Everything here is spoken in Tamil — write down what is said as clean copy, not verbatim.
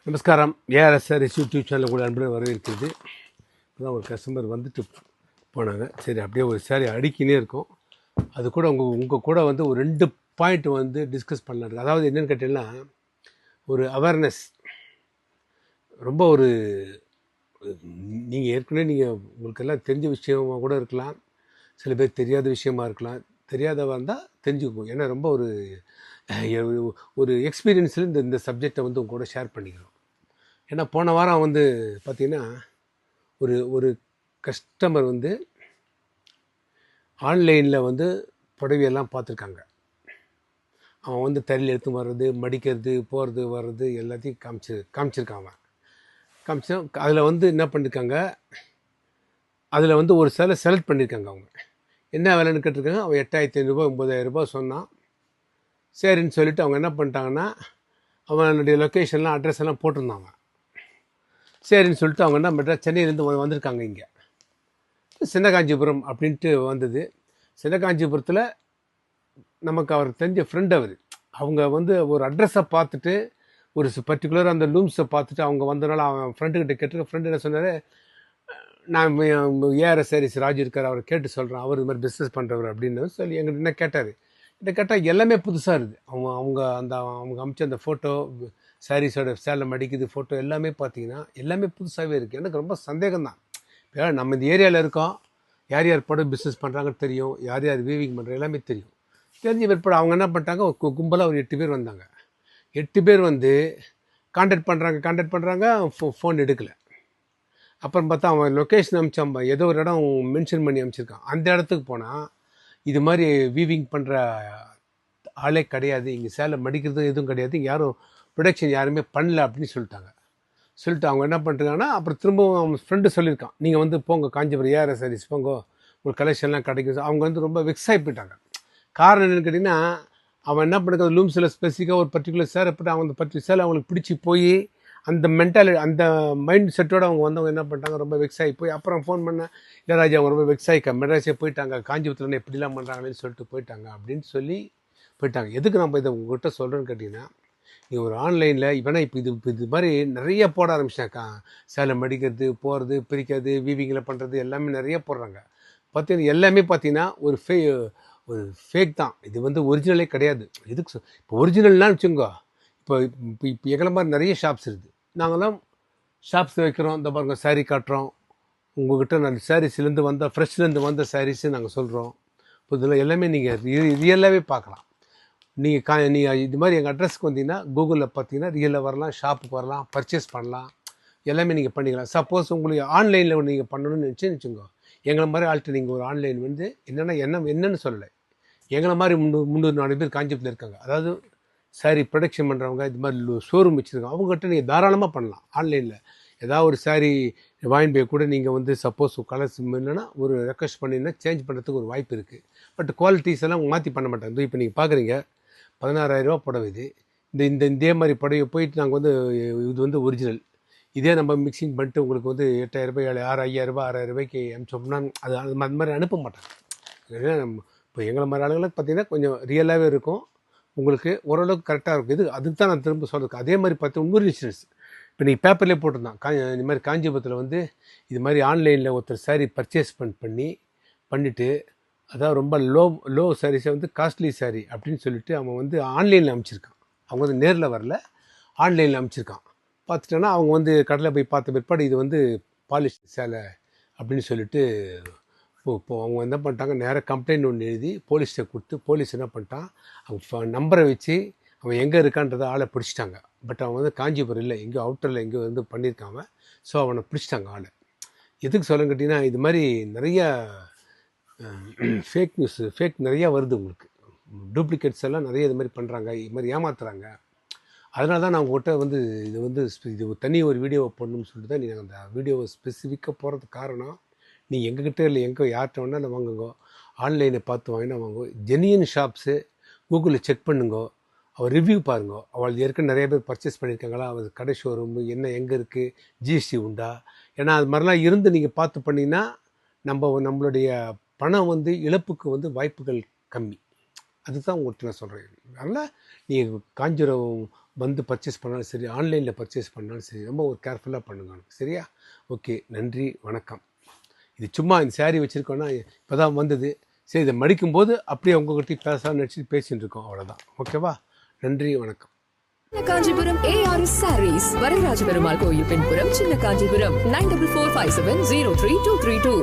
நமஸ்காரம். ஏஆர்எஸ்ஆர்எஸ் யூடியூப் சேனல் கூட அன்புடன் வரவேற்கிறது. இப்போதான் ஒரு கஸ்டமர் வந்துட்டு போனாங்க. சரி, அப்படியே ஒரு சாரி அடிக்கினே இருக்கும். அது கூட உங்கள் கூட வந்து ஒரு 2 பாயிண்ட் வந்து டிஸ்கஸ் பண்ணலாம். அதாவது என்னென்னு கேட்டிங்கன்னா, ஒரு அவேர்னஸ் ரொம்ப ஒரு நீங்கள் ஏற்கனவே உங்களுக்கெல்லாம் தெரிஞ்ச விஷயமா கூட இருக்கலாம், சில பேர் தெரியாத விஷயமா இருக்கலாம். தெரியாதவா இருந்தால் தெரிஞ்சுக்குவோம். ஏன்னா ரொம்ப ஒரு எக்ஸ்பீரியன்ஸில் இந்த சப்ஜெக்டை வந்து உங்க கூட ஷேர் பண்ணிக்கிறோம். ஏன்னா போன வாரம் வந்து பார்த்திங்கன்னா, ஒரு ஒரு கஸ்டமர் வந்து ஆன்லைனில் வந்து புடவையெல்லாம் பார்த்துருக்காங்க. அவன் வந்து தறியில் எடுத்து வர்றது, மடிக்கிறது, போகிறது வர்றது எல்லாத்தையும் காமிச்சிருக்கான். அவன் அதில் வந்து என்ன பண்ணியிருக்காங்க, அதில் வந்து ஒரு சேலை செலக்ட் பண்ணியிருக்காங்க. அவங்க என்ன விலைன்னு கேட்டிருக்காங்க. அவன் 8500 9000 சொன்னான். சரின்னு சொல்லிவிட்டு அவங்க என்ன பண்ணிட்டாங்கன்னா, அவனுடைய லொக்கேஷன்லாம் அட்ரஸ் எல்லாம் போட்டிருந்தாங்க. சரின்னு சொல்லிட்டு அவங்க என்ன சென்னையிலேருந்து வந்திருக்காங்க. இங்கே சின்ன காஞ்சிபுரம் அப்படின்ட்டு வந்தது. சின்ன காஞ்சிபுரத்தில் நமக்கு அவர் தெரிஞ்ச ஃப்ரெண்ட் அவங்க வந்து ஒரு அட்ரஸை பார்த்துட்டு, ஒரு பர்டிகுலராக அந்த லூம்ஸை பார்த்துட்டு அவங்க வந்தனால அவன் ஃப்ரெண்டுக்கிட்ட கேட்டு, ஃப்ரெண்டு என்ன சொன்னார், நான் ஏஆர்எஸ்ஆர்எஸ் ராஜு இருக்கார், அவரை கேட்டு சொல்கிறேன், அவர் இது மாதிரி பிஸ்னஸ் பண்ணுறவர் அப்படின்னு சொல்லி எங்கிட்ட என்ன கேட்டார். இதை கேட்டால் எல்லாமே புதுசாக இருக்குது. அவங்க அமிச்ச அந்த ஃபோட்டோ, சாரீஸோட சேலை மடிக்குது ஃபோட்டோ எல்லாமே பார்த்தீங்கன்னா எல்லாமே புதுசாகவே இருக்குது. எனக்கு ரொம்ப சந்தேகம் தான். இப்போ நம்ம இந்த ஏரியாவில் இருக்கோம், யார் யார் படம் பிஸ்னஸ் பண்ணுறாங்கன்னு தெரியும், யார் யார் வீவிங் பண்ணுற எல்லாமே தெரியும். தெரிஞ்ச பிற்பாடு அவங்க என்ன பண்ணிட்டாங்க, கும்பலாக ஒரு 8 பேர் வந்தாங்க. 8 பேர் வந்து கான்டாக்ட் பண்ணுறாங்க, ஃபோன் எடுக்கலை. அப்புறம் பார்த்தா அவன் லொக்கேஷன் அமிச்சான், ஏதோ ஒரு இடம் மென்ஷன் பண்ணி அமிச்சிருக்கான். அந்த இடத்துக்கு போனால் இது மாதிரி வீவிங் பண்ணுற ஆளே கிடையாது, இங்கே சேலை மடிக்கிறது எதுவும் கிடையாது, இங்கே யாரும் ப்ரொடக்ஷன் யாருமே பண்ணல அப்படின்னு சொல்லிட்டு அவங்க என்ன பண்ணுறாங்கன்னா, அப்புறம் திரும்பவும் அவங்க ஃப்ரெண்டு சொல்லியிருக்கான், நீங்கள் வந்து போங்க காஞ்சிபுரம் ஏஆர்எஸ்ஆர்எஸ் போங்க, உங்களுக்கு கலெக்ஷன்லாம் கிடைக்கும். அவங்க வந்து ரொம்ப வெக்ஸ் ஆகி போயிட்டாங்க. காரணம் என்னென்னு கேட்டிங்கன்னா, அவன் என்ன பண்ணுறது, லூம்ஸில் ஸ்பெசிஃபிக்காக ஒரு பர்டிகுலர் சேலை போட்டு அவங்க அந்த பர்டிகுலர் சேலை அவங்களுக்கு பிடிச்சி போய் அந்த மென்டாலிட்டி அந்த மைண்ட் செட்டோடு அவங்க வந்தவங்க என்ன பண்ணிட்டாங்க, ரொம்ப வெக்ஸ் ஆகி போய் அப்புறம் ஃபோன் பண்ண, இல்லை ராஜா அவங்க ரொம்ப வெக்ஸ் ஆகிக்க மெட்ராஸே போயிட்டாங்க, காஞ்சிபுரத்தில் எப்படிலாம் பண்ணுறாங்களேன்னு சொல்லிட்டு போயிட்டாங்க அப்படின்னு சொல்லி போயிட்டாங்க. எதுக்கு நம்ம இதை உங்கள்கிட்ட சொல்கிறேன்னு கேட்டிங்கன்னா, நீங்கள் ஒரு ஆன்லைனில் இவனா இப்போ இது மாதிரி நிறைய போட ஆரம்பிச்சிட்டாக்கா, சேலை மடிக்கிறது, போகிறது, பிரிக்கிறது, வீவிங்கில் பண்ணுறது எல்லாமே நிறைய போடுறாங்க. பார்த்தீங்கன்னா எல்லாமே பார்த்தீங்கன்னா ஒரு ஃபேக் தான். இது வந்து ஒரிஜினலே கிடையாது. எதுக்கு இப்போ ஒரிஜினல்னால் வச்சுக்கோங்க, இப்போ எங்களை மாதிரி நிறைய ஷாப்ஸ் இருக்குது. நாங்களாம் ஷாப்ஸ் வைக்கிறோம், இந்த பாருங்க சாரீ காட்டுறோம், உங்கள்கிட்ட நான் சாரீஸ்லேருந்து ஃப்ரெஷ்லேருந்து வந்த சாரீஸு நாங்கள் சொல்கிறோம். இப்போ இதில் எல்லாமே நீங்கள் ரியலாகவே பார்க்கலாம். நீங்கள் இது மாதிரி எங்கள் அட்ரஸ்க்கு வந்தீங்கன்னா கூகுளில் பார்த்தீங்கன்னா ரியலில் வரலாம், ஷாப்புக்கு வரலாம், பர்ச்சேஸ் பண்ணலாம், எல்லாமே நீங்கள் பண்ணிக்கலாம். சப்போஸ் உங்களுக்கு ஆன்லைனில் நீங்கள் பண்ணணும்னு நினச்சிங்க, எங்களை மாதிரி ஆள்கிட்ட நீங்கள் ஒரு ஆன்லைன் வந்து என்னென்னு சொல்லலை, எங்களை மாதிரி 300-400 பேர் காஞ்சிபுரத்தில் இருக்காங்க. அதாவது சாரீ ப்ரொடக்ஷன் பண்ணுறவங்க, இது மாதிரி ஷோரூம் வச்சுருக்காங்க. அவங்ககிட்ட நீங்கள் தாராளமாக பண்ணலாம். ஆன்லைனில் ஏதாவது ஒரு சாரீ வாங்கி போய் கூட நீங்கள் வந்து சப்போஸ் கலர்ஸ் இல்லைன்னா ஒரு ரெக்வஸ்ட் பண்ணிங்கன்னா சேஞ்ச் பண்ணுறதுக்கு ஒரு வாய்ப்பு இருக்குது. பட் குவாலிட்டிஸ் எல்லாம் மாற்றி பண்ண மாட்டாங்க. இப்போ நீங்கள் பார்க்குறீங்க 16,000 புடவை இது. இதே மாதிரி புடவை போயிட்டு நாங்கள் வந்து இது வந்து ஒரிஜினல், இதே நம்ம மிக்சிங் பண்ணிட்டு உங்களுக்கு வந்து 8,000 6,000 அனுப்பிச்சோம்னா அது மாதிரி அனுப்ப மாட்டாங்க. இப்போ எங்களை மாதிரி ஆளுங்களுக்கு பார்த்தீங்கன்னா கொஞ்சம் ரியலாகவே இருக்கும், உங்களுக்கு ஓரளவுக்கு கரெக்டாக இருக்கும். அதுக்கு தான் நான் திரும்ப சொல்கிறேன். அதே மாதிரி பார்த்து இன்னொரு இன்சூரன்ஸ், இப்போ நீங்கள் பேப்பர்லேயே போட்டிருந்தான், இந்த மாதிரி காஞ்சிபுரத்தில் வந்து இது மாதிரி ஆன்லைனில் ஒருத்தர் சாரீ பர்ச்சேஸ் பண்ணிவிட்டு, அதாவது ரொம்ப லோ சாரீஸை வந்து காஸ்ட்லி சாரீ அப்படின்னு சொல்லிட்டு அவன் வந்து ஆன்லைனில் அனுப்பிச்சிருக்கான். அவங்க வந்து நேரில் வரல, ஆன்லைனில் அனுப்பிச்சிருக்கான். பார்த்துட்டோன்னா அவங்க வந்து கடையில் போய் பார்த்த பிற்பாடு இது வந்து பாலிஷ் சேலை அப்படின்னு சொல்லிட்டு இப்போ அவங்க என்ன பண்ணிட்டாங்க, நேராக கம்ப்ளைண்ட் ஒன்று எழுதி போலீஸ்கிட்ட கொடுத்து, போலீஸ் என்ன பண்ணிட்டான், அவங்க நம்பரை வச்சு அவன் எங்கே இருக்கான்றதை ஆளை பிடிச்சிட்டாங்க. பட் அவன் வந்து காஞ்சிபுரம் இல்லை, எங்கேயோ அவுட்டரில் எங்கேயோ வந்து பண்ணியிருக்காங்க. ஸோ அவனை பிடிச்சிட்டாங்க ஆளை. எதுக்கு சொல்ல கேட்டிங்கன்னா, இது மாதிரி நிறையா ஃபேக் நிறையா வருது. உங்களுக்கு டூப்ளிகேட்ஸ் எல்லாம் நிறைய இது மாதிரி பண்ணுறாங்க, இது மாதிரி ஏமாத்துறாங்க. அதனால தான் நான் உங்கள்கிட்ட வந்து இது தனி ஒரு வீடியோவை போடணும்னு சொல்லிட்டு தான் நீங்கள் அந்த வீடியோவை ஸ்பெசிஃபிக்காக போகிறதுக்கு காரணம், நீங்கள் எங்ககிட்ட இல்லை யார்கிட்ட வேணாலும் வாங்குங்கோ, ஆன்லைனை பார்த்து வாங்கினா வாங்குங்கோ, ஜெனியன் ஷாப்ஸு கூகுளில் செக் பண்ணுங்கோ, அவர் ரிவ்யூ பாருங்கோ, அவள் ஏற்கனவே நிறைய பேர் பர்ச்சேஸ் பண்ணியிருக்காங்களா, அவர் கடை ஷோரூம் என்ன எங்கே இருக்குது, ஜிஎஸ்டி உண்டா, ஏன்னா அது மாதிரிலாம் இருந்து நீங்கள் பார்த்து பண்ணிங்கன்னா நம்மளுடைய பணம் வந்து இழப்புக்கு வந்து வாய்ப்புகள் கம்மி. அதுதான் உங்கள்கிட்ட நான் சொல்கிறேன். அதனால் நீங்கள் காஞ்சிபுரம் வந்து பர்ச்சேஸ் பண்ணாலும் சரி, ஆன்லைனில் பர்ச்சேஸ் பண்ணாலும் சரி, ரொம்ப ஒரு கேர்ஃபுல்லாக பண்ணுங்க. சரியா? ஓகே, நன்றி, வணக்கம். இது சும்மா இந்த saree வச்சுருக்கோன்னா இப்போ தான் வந்தது. சரி, இதை மடிக்கும்போது அப்படியே உங்ககிட்ட பேசலாம்னு நினச்சி பேசிகிட்டு இருக்கோம், அவ்வளோதான். ஓகேவா? நன்றி, வணக்கம். காஞ்சிபுரம் ARS Sarees, வரதராஜ பெருமாள் கோயில் பின்புறம், சின்ன காஞ்சிபுரம், 9445703232.